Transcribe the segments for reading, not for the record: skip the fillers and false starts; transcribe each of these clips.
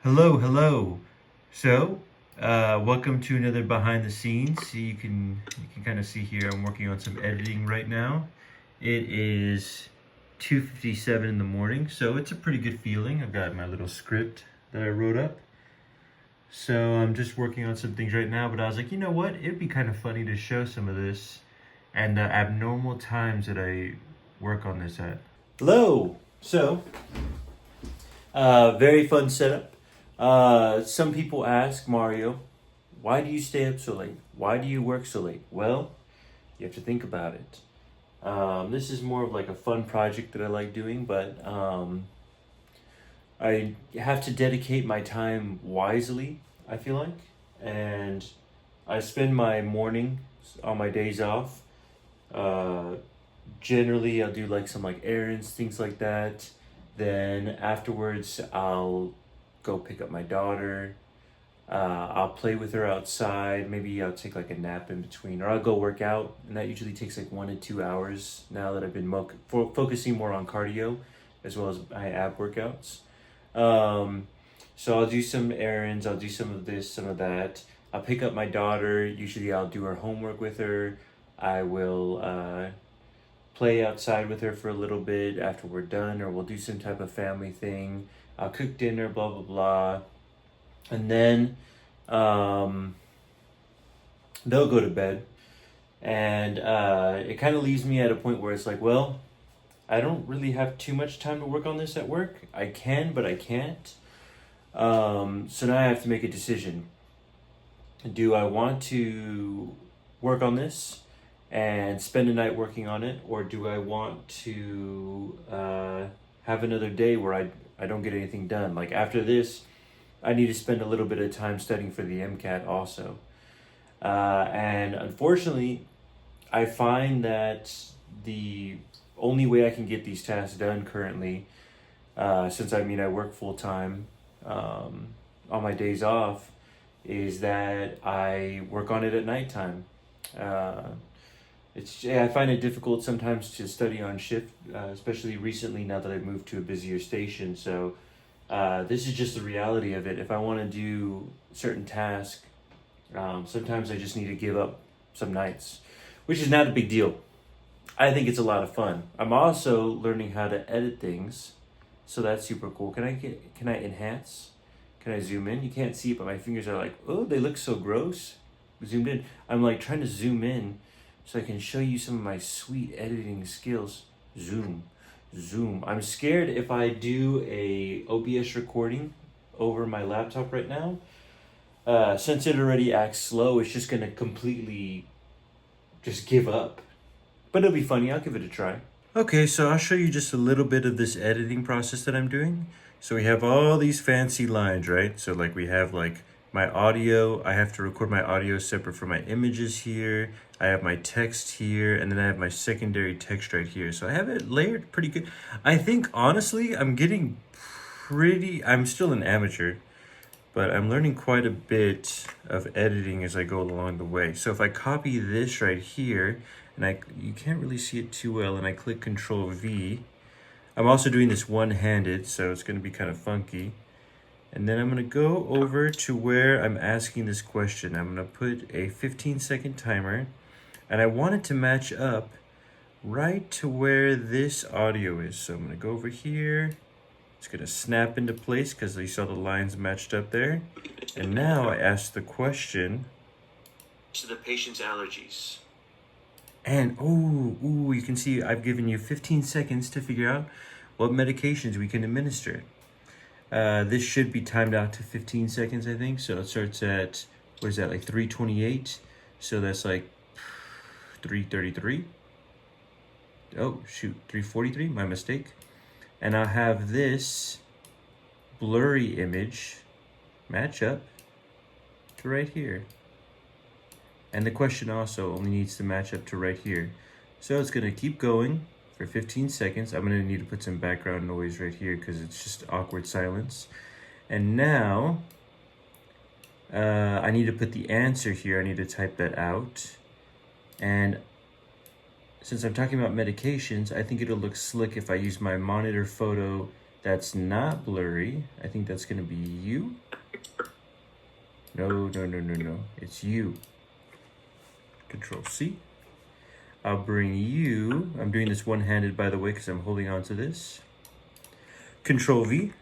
Hello. So, welcome to another behind the scenes. You can kind of see here I'm working on some editing right now. It is 2:57 in the morning, so it's a pretty good feeling. I've got my little script that I wrote up. So I'm just working on some things right now, but I was like, you know what? It'd be kind of funny to show some of this and the abnormal times that I work on this at. Hello. So, very fun setup. Some people ask Mario, why do you stay up so late? Why do you work so late? Well, you have to think about it. This is more of like a fun project that I like doing, but I have to dedicate my time wisely, I feel like. And I spend my morning on my days off. Generally, I'll do like some like errands, things like that. Then afterwards, I'll go pick up my daughter. I'll play with her outside. Maybe I'll take like a nap in between, or I'll go work out, and that usually takes like 1 to 2 hours. Now that I've been focusing more on cardio, as well as my ab workouts. So I'll do some errands. I'll do some of this, some of that. I'll pick up my daughter. Usually, I'll do her homework with her. I will play outside with her for a little bit after we're done, or we'll do some type of family thing. I'll cook dinner, blah, blah, blah. And then they'll go to bed. And it kind of leaves me at a point where it's like, well, I don't really have too much time to work on this at work. I can, but I can't. So now I have to make a decision. Do I want to work on this and spend a night working on it, or do I want to have another day where I don't get anything done? Like after this, I need to spend a little bit of time studying for the MCAT also. And unfortunately, I find that the only way I can get these tasks done currently, since I work full time on my days off, is that I work on it at nighttime. I find it difficult sometimes to study on shift, especially recently now that I've moved to a busier station. So this is just the reality of it. If I want to do certain tasks, sometimes I just need to give up some nights, which is not a big deal. I think it's a lot of fun. I'm also learning how to edit things, so that's super cool. Can I enhance? Can I zoom in? You can't see it, but my fingers are like, oh, they look so gross. Zoomed in. I'm like trying to zoom in so I can show you some of my sweet editing skills. Zoom. I'm scared if I do a OBS recording over my laptop right now, since it already acts slow, it's just gonna completely just give up. But it'll be funny, I'll give it a try. Okay, so I'll show you just a little bit of this editing process that I'm doing. So we have all these fancy lines, right? So like we have like my audio, I have to record my audio separate from my images here. I have my text here, and then I have my secondary text right here. So I have it layered pretty good. I think honestly, I'm still an amateur, but I'm learning quite a bit of editing as I go along the way. So if I copy this right here, and you can't really see it too well, and I click Control V, I'm also doing this one-handed, so it's gonna be kind of funky. And then I'm gonna go over to where I'm asking this question. I'm gonna put a 15-second timer, and I want it to match up right to where this audio is. So I'm gonna go over here. It's gonna snap into place because you saw the lines matched up there. And now I ask the question to the patient's allergies. And you can see I've given you 15 seconds to figure out what medications we can administer. This should be timed out to 15 seconds, I think. So it starts at, what is that, like 3:28? So that's like 3:33. Oh, shoot, 3:43, my mistake. And I'll have this blurry image match up to right here. And the question also only needs to match up to right here. So it's gonna keep going for 15 seconds. I'm gonna need to put some background noise right here because it's just awkward silence. And now, I need to put the answer here. I need to type that out. And since I'm talking about medications, I think it'll look slick if I use my monitor photo That's not blurry. I think that's gonna be you. No. It's you. Control C. I'll bring you. I'm doing this one-handed, by the way, because I'm holding on to this. Control V.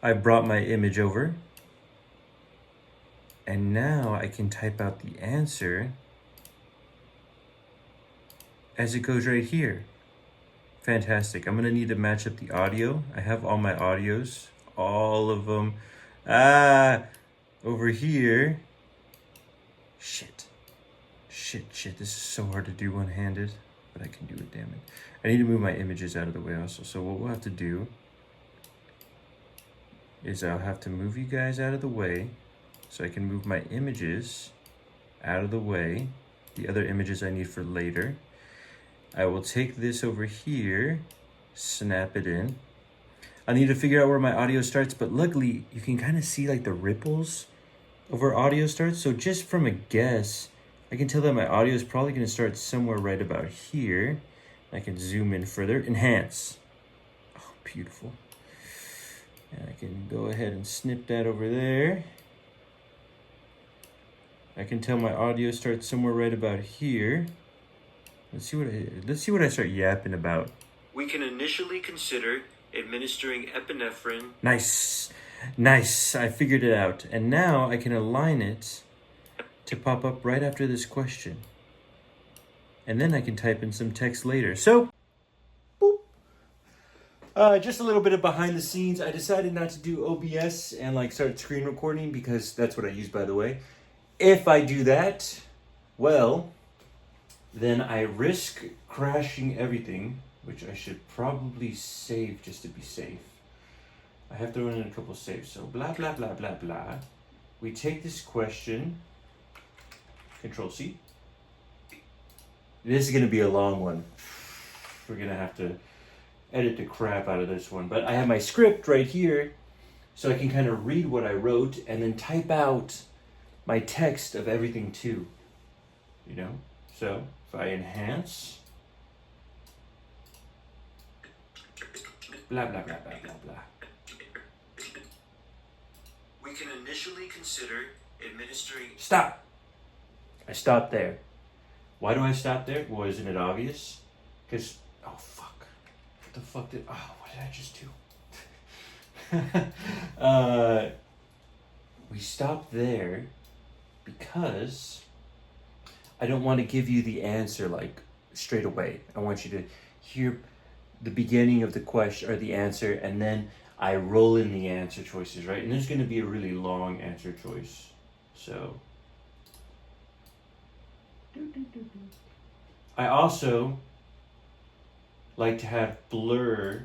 I brought my image over. And now I can type out the answer as it goes right here. Fantastic. I'm gonna need to match up the audio. I have all my audios, all of them. Over here. Shit, this is so hard to do one-handed, but I can do it, damn it. I need to move my images out of the way also. So what we'll have to do is I'll have to move you guys out of the way so I can move my images out of the way, the other images I need for later. I will take this over here, snap it in. I need to figure out where my audio starts, but luckily you can kind of see like the ripples of where audio starts. So just from a guess, I can tell that my audio is probably going to start somewhere right about here. I can zoom in further, enhance. Oh, beautiful. And I can go ahead and snip that over there. I can tell my audio starts somewhere right about here. Let's see what I start yapping about. We can initially consider administering epinephrine. Nice. I figured it out. And now I can align it to pop up right after this question. And then I can type in some text later. So, boop. Just a little bit of behind the scenes. I decided not to do OBS and like start screen recording because that's what I use, by the way. If I do that, well, then I risk crashing everything, which I should probably save just to be safe. I have to run in a couple saves. So blah, blah, blah, blah, blah. We take this question, Control C. This is gonna be a long one. We're gonna have to edit the crap out of this one. But I have my script right here, so I can kind of read what I wrote and then type out my text of everything too, you know? So if I enhance, blah, blah, blah, blah, blah, blah. We can initially consider administering... Stop! I stopped there. Why do I stop there? Well, isn't it obvious? Because, oh fuck. What the fuck did, what did I just do? We stopped there because I don't want to give you the answer like straight away. I want you to hear the beginning of the question or the answer, and then I roll in the answer choices, right? And there's going to be a really long answer choice. So I also like to have blur.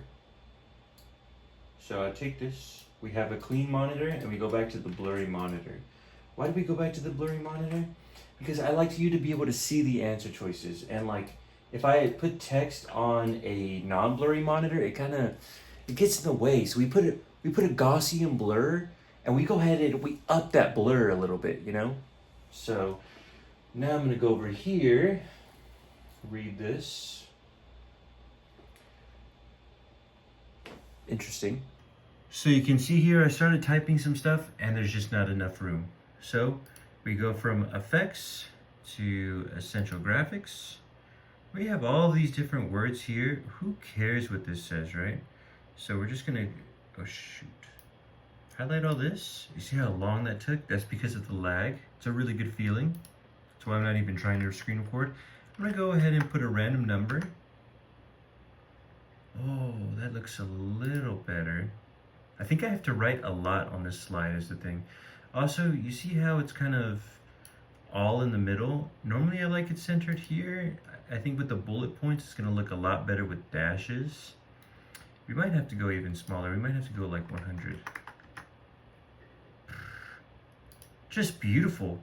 So I take this, we have a clean monitor, and we go back to the blurry monitor. Why do we go back to the blurry monitor? Because I like you to be able to see the answer choices. And like, if I put text on a non-blurry monitor, it gets in the way. So we put a Gaussian blur, and we go ahead and we up that blur a little bit, you know? So now I'm gonna go over here, read this. Interesting. So you can see here, I started typing some stuff and there's just not enough room. So we go from effects to essential graphics. We have all these different words here. Who cares what this says, right? So we're just gonna, oh shoot. Highlight all this. You see how long that took? That's because of the lag. It's a really good feeling. That's why I'm not even trying to screen record. I'm gonna go ahead and put a random number. Oh, that looks a little better. I think I have to write a lot on this slide is the thing. Also, you see how it's kind of all in the middle? Normally I like it centered here. I think with the bullet points, it's gonna look a lot better with dashes. We might have to go even smaller. We might have to go like 100. Just beautiful.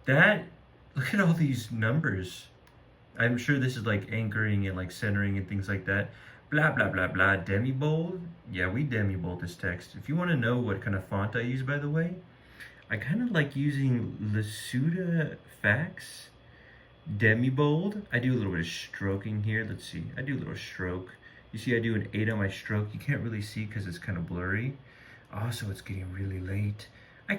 Look at all these numbers. I'm sure this is like anchoring and like centering and things like that. Blah, blah, blah, blah, demi-bold. Yeah, we demi-bold this text. If you want to know what kind of font I use, by the way, I kind of like using Lasuda Fax demi-bold. I do a little bit of stroking here. Let's see. I do a little stroke. You see I do an 8 on my stroke. You can't really see because it's kind of blurry. Also, it's getting really late. I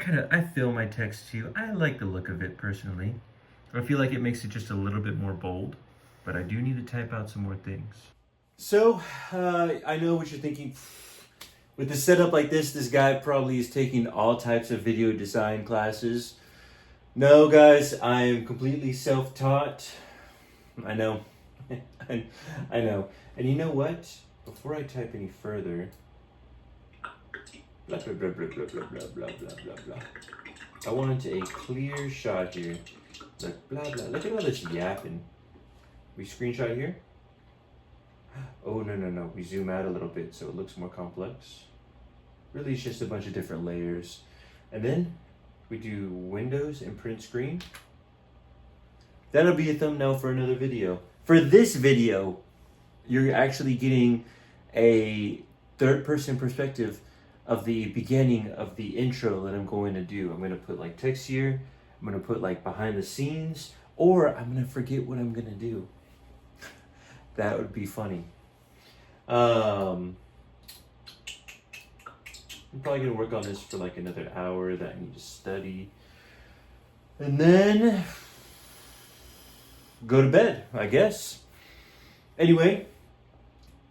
fill my text too. I like the look of it personally. I feel like it makes it just a little bit more bold, but I do need to type out some more things. So, I know what you're thinking. With the setup like this guy probably is taking all types of video design classes. No, guys, I am completely self-taught. I know. I know. And you know what? Before I type any further, blah, blah, blah, blah, blah, blah, blah, blah, blah, blah. I want a clear shot here. Like, blah, blah. Look at all this yapping. We screenshot here. Oh, no. We zoom out a little bit so it looks more complex. Really, it's just a bunch of different layers. And then we do Windows and print screen. That'll be a thumbnail for another video. For this video, you're actually getting a third-person perspective of the beginning of the intro that I'm going to do. I'm going to put like text here. I'm going to put like behind the scenes. Or I'm going to forget what I'm going to do. That would be funny. I'm probably going to work on this for like another hour that I need to study. And then go to bed, I guess. Anyway,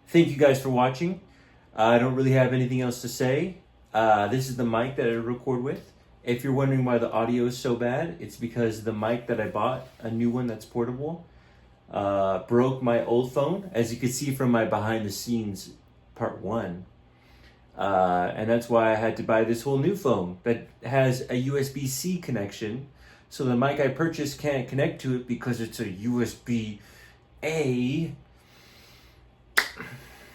thank you guys for watching. I don't really have anything else to say. This is the mic that I record with. If you're wondering why the audio is so bad, it's because the mic that I bought, a new one that's portable, broke my old phone, as you can see from my behind the scenes part 1. And that's why I had to buy this whole new phone that has a USB-C connection. So the mic I purchased can't connect to it because it's a USB-A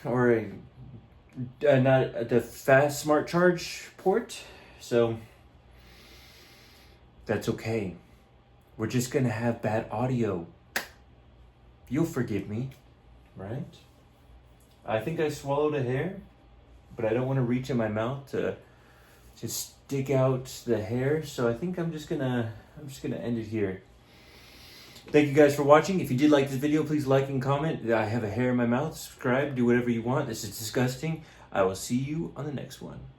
or not the fast smart charge port. So that's okay. We're just gonna have bad audio. You'll forgive me, right? I think I swallowed a hair, but I don't want to reach in my mouth to stick out the hair. So I think I'm just gonna end it here. Thank you guys for watching. If you did like this video, please like and comment. I have a hair in my mouth. Subscribe, do whatever you want. This is disgusting. I will see you on the next one.